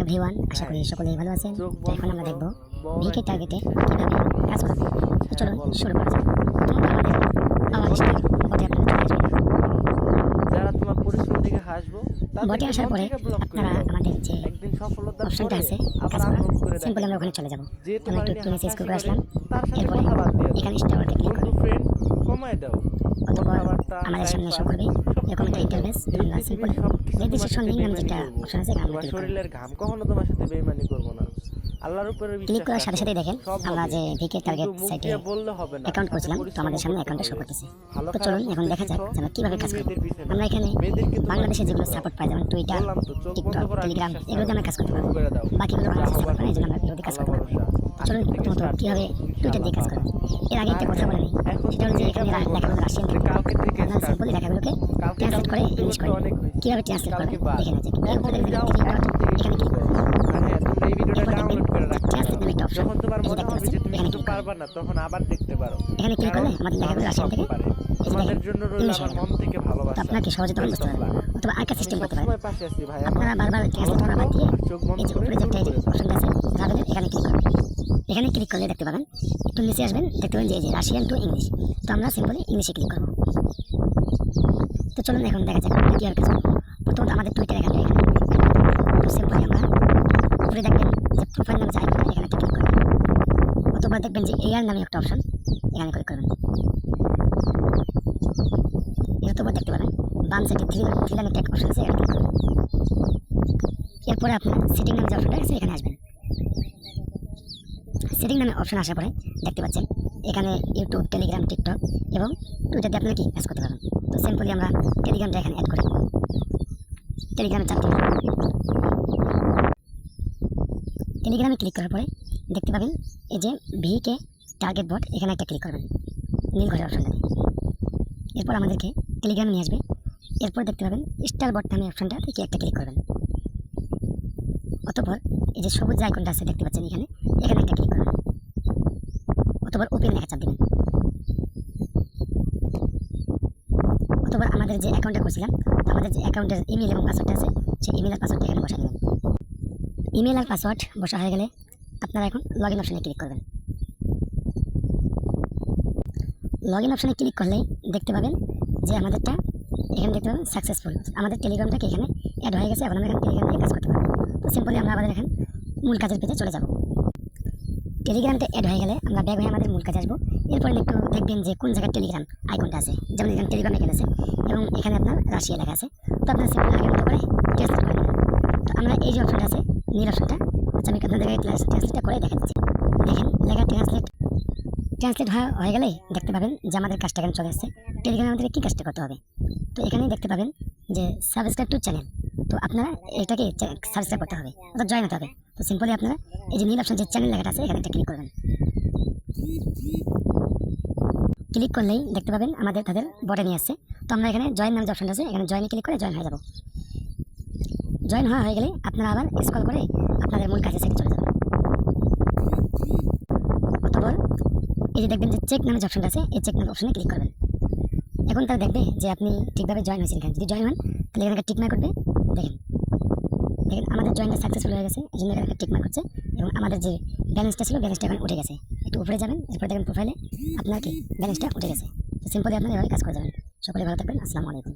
Everyone, আশা করি সকলেই ভালো আছেন। তো এখন আমরা দেখব ভিকে টার্গেটে কিভাবে কাজ করবে। তো চলুন শুরু করা যাক। প্রথমত আমাদের আওয়াজ বটে আপনারা চলে আসবে। যারা তোমার পরিশ্রম থেকে হাসবো বটে আসার পরে আপনারা আমাদের যে একদিন সফলতা অপশনটা আছে কাজ করা, সিম্পল আমরা ওখানে চলে যাব। আমরা একটু নিচে স্ক্রল করে আসলাম, এরপরে এখানে স্টারতে ক্লিক করব। ফ্রেন্ড কমায় দাও অথবা আমাদের সামনে শো করবে এরকম একটা ইন্টারফেস। আমরা সিম্পল রেজিস্ট্রেশন লিংক নামে যেটা অপশন আছে আমরা ক্লিক করব। শরীরের ঘাম কখনো তোমার সাথে বেইমানি করব না। আল্লাহর উপরে ক্লিক করার সাথে সাথে দেখেন আমরা যে ভিকে টার্গেট সাইটে বললে হবে না অ্যাকাউন্ট করেছিলাম, তো আমাদের সামনে অ্যাকাউন্টটা শো করতেছে। তো চলুন এখন দেখা যাক যে আমরা কিভাবে কাজ করব। আমরা এখানে বাংলাদেশে যেগুলো সাপোর্ট পাই, যেমন টুইটার, টিকটক, টেলিগ্রাম, এগুলোতে আমরা কাজ করতে পারবো। বাকিগুলো বাংলাদেশে সাপোর্ট পাই, এই জন্য আমরা এগুলোতে কাজ করতে পারবো। তো চলুন প্রথমত কিভাবে টুইটার দিয়ে কাজ করবো। এর আগে একটা কথা বলে নিই, সেটা হলো যে এখানে লেখাগুলো রাশিয়ান থাকে। আপনারা সিম্পলি লেখাগুলোকে ট্রান্সলেট করে ইংলিশ করে কিভাবে ট্রান্সলেট করবে দেখে নিচ্ছি। এরপর দেখবেন এখানে ক্লিক করবো। এই ভিডিওটা এরপর ডাউনলোড করে রাখো। ট্রান্সলেট নামে একটা অপশন, যখন তোমার এই যে মনে দেখতে হবে পাচ্ছেন, যে তুমি এখানে কিছু ক্লিক করো। পারবা না, তখন আবার দেখতে পারো। এখানে ক্লিক করলে আমাদের লেখাগুলো রাশিয়ান থেকে এই যে তোমাদের দেখেন জন্য রইল ইংলিশ আমার হয়ে গেল। মন থেকে তো ভালোবাসা। আপনাকে সহজে তখন বুঝতে পারবেন, অথবা আরেকটা সিস্টেম করতে পারেন। সবসময় পাশে আছি ভাই। আপনারা বারবার ট্রান্সলেট করা বাদ দিয়ে চোখ বন্ধ এই যে করে উপরে যে চুপ করে অপশনটা আছে ট্রাভেলের, এখানে ক্লিক করবেন। এখানে ক্লিক করলে দেখতে পাবেন, একটু নিচে আসবেন, দেখতে পাবেন যে এই যে রাশিয়ান টু ইংলিশ। তো আমরা সিম্পলি ইংলিশে ক্লিক করব। তো চলুন এখন দেখা যাক আমরা কীভাবে কাজ করব। প্রথমত আমাদের টুইটার অ্যাকাউন্ট এখানে, তো সিম্পলি আমরা উপরে দেখবেন যে প্রোফাইল নামে যে আইকনটা, এখানে একটা ক্লিক করবেন। অথবা দেখবেন যে এআর নামে একটা অপশন, এখানে ক্লিক করবেন। অথবা দেখতে পাবেন বাম সাইডে থ্রি লাইন একটা অপশন আছে, এখানে ক্লিক করবেন। এরপরে আপনি সেটিং নামে যে অপশনটা আছে এখানে আসবেন। সেটিং নামে অপশন আসার পরে দেখতে পাচ্ছেন এখানে ইউটিউব, টেলিগ্রাম, টিকটক এবং টুইটার দিয়ে আপনারা কি কাজ করতে পারবেন। তো সিম্পলি আমরা টেলিগ্রামটা এখানে অ্যাড করি। টেলিগ্রামে চাপ দিলাম। টেলিগ্রামে ক্লিক করার পরে দেখতে পাবেন এই যে ভিকে টার্গেট বট, এখানে একটা ক্লিক করবেন নীল ঘরের অপশনটাতে। এরপর আমাদেরকে টেলিগ্রামে নিয়ে আসবে। এরপর দেখতে পাবেন স্টার বট নামে অপশনটা থেকে একটা ক্লিক করবেন। অতঃপর এই যে সবুজ আইকনটা আছে দেখতে পাচ্ছেন এখানে, এখানে একটা ক্লিক করবেন। অতঃপর ওপেন লেখা চাপ দিবেন। অতঃপর আমাদের যে অ্যাকাউন্টটা করছিলাম, আমাদের যে অ্যাকাউন্টের ইমেল এবং পাসওয়ার্ড আছে, সেই ইমেল আর পাসওয়ার্ডটা এখানে বসা নেবেন। ইমেল আর পাসওয়ার্ড বসা হয়ে গেলে আপনারা এখন লগ ইন অপশনে ক্লিক করবেন। লগ ইন অপশনে ক্লিক করলেই দেখতে পাবেন যে আমাদেরটা এখানে দেখতে পাবেন সাকসেসফুল, আমাদের টেলিগ্রামটাকে এখানে অ্যাড হয়ে গেছে। এখন আমরা এখানে টেলিগ্রাম দিয়ে কাজ করতে পারবো। তো সিম্পলি আমরা আমাদের এখন মূল কাজের পেজে চলে যাব। টেলিগ্রামটা অ্যাড হয়ে গেলে আমরা ব্যাক হয়ে আমাদের মূল কাজে আসবো। এরপরে একটু দেখবেন যে কোন জায়গায় টেলিগ্রাম আইকনটা আছে, যেমন এখানে টেলিগ্রাম এখানে আছে এবং এখানে আপনার রাশিয়া লেখা আছে। তো আপনার সিম্পল আগের মতো করে ট্রান্সলেট করে নেবেন। তো আমরা এই যে অপশনটা আছে নীল অপশনটা, আচ্ছা আমি আপনাদের ট্রান্সলেটটা করে দেখা দিচ্ছি। দেখেন লেখা ট্রান্সলেট হয়ে গেলেই দেখতে পাবেন যে আমাদের কাজটা এখানে চলে আসছে। টেলিগ্রামে আমাদের কী কাজটা করতে হবে, তো এখানেই দেখতে পাবেন যে সাবস্ক্রাইব টু চ্যানেল। তো আপনারা এটাকে সাবস্ক্রাইব করতে হবে, অর্থাৎ জয়েন হতে হবে। তো সিম্পলি আপনারা এই যে নীল অপশন যে চ্যানেল লেখাটা আছে এখানে একটা ক্লিক করবেন। ক্লিক করলেই দেখতে পাবেন আমাদের তাদের বটে নিয়ে আসছে। তো আমরা এখানে জয়েন নামে যে অপশনটা আছে এখানে জয়েনে ক্লিক করে জয়েন হয়ে যাব। জয়েন হয়ে গেলে আপনারা আবার স্ক্রল করে আপনাদের মূল কাজে সেটে চলে যাবেন। অতঃপর এই যে দেখবেন যে চেক নামে যে অপশনটা আছে, এই চেক নামে অপশনে ক্লিক করবেন। এখন তারা দেখবে যে আপনি ঠিকভাবে জয়েন হয়েছেন। এখানে যদি জয়েন হন তাহলে এখানে একটা টিক মার্ক করবে। দেখেন আমাদের জয়েনটা সাকসেসফুল হয়ে গেছে, এই জন্য এখানে একটা টিক মার্ক করছে এবং আমাদের যে ব্যালেন্সটা ছিল ব্যালেন্সটা এখন উঠে গেছে। একটু উপরে যাবেন, এরপর দেখেন প্রোফাইলে আপনার কি ব্যালেন্সটা উঠে গেছে। তো সিম্পলি আপনারা এভাবে কাজ করে যাবেন। সকলে ভালো থাকবেন। আসসালামু আলাইকুম।